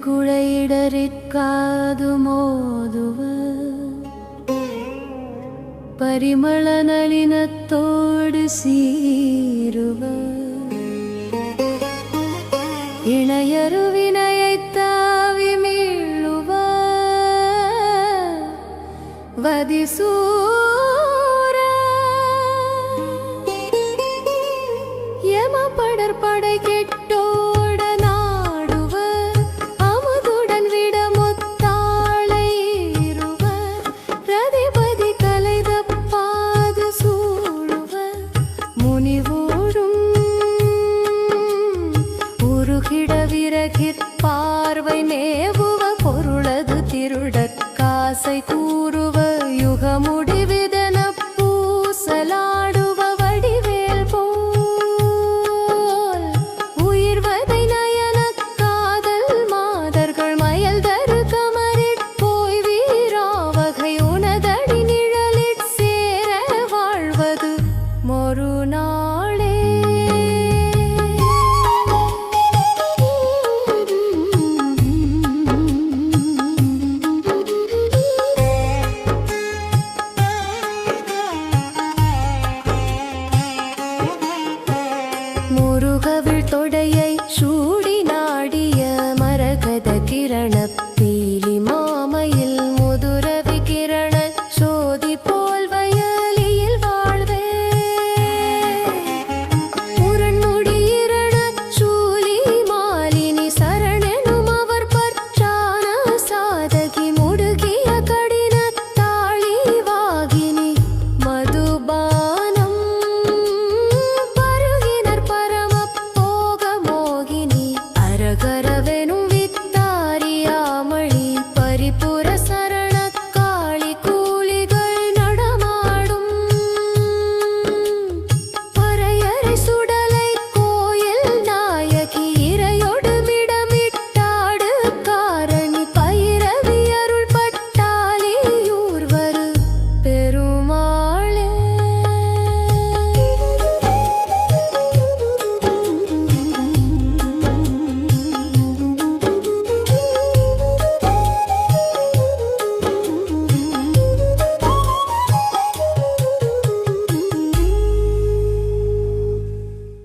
കുഴയിടറിക്കാതു മോതുവ പരിമള നളിനത്തോട് സീരുവ ഇണയറുവിനയത്താവി മീഴുവ വദിസൂര യമ പടർപടை கெட்டோட நாடுவ அமுதுடன் விட முத்தாளை இருவ ரதிபதி கலைதப்பாது சூழுவ முனிவோடும் உருகிட விரகிற்பார்வை மேவுவ பொருளது திருடற்காசை கூறுவ யுகமுடிவிதன பூசலாடுவ வடிவேல் போல் உயிர்வதை நயன காதல் மாதர்கள் மயல் தரு கமரிற் போய் வீராவகை உனதடி நிழலிற் சேர வாழ்வது மொரு நாளே. முருகவிழ் தொடை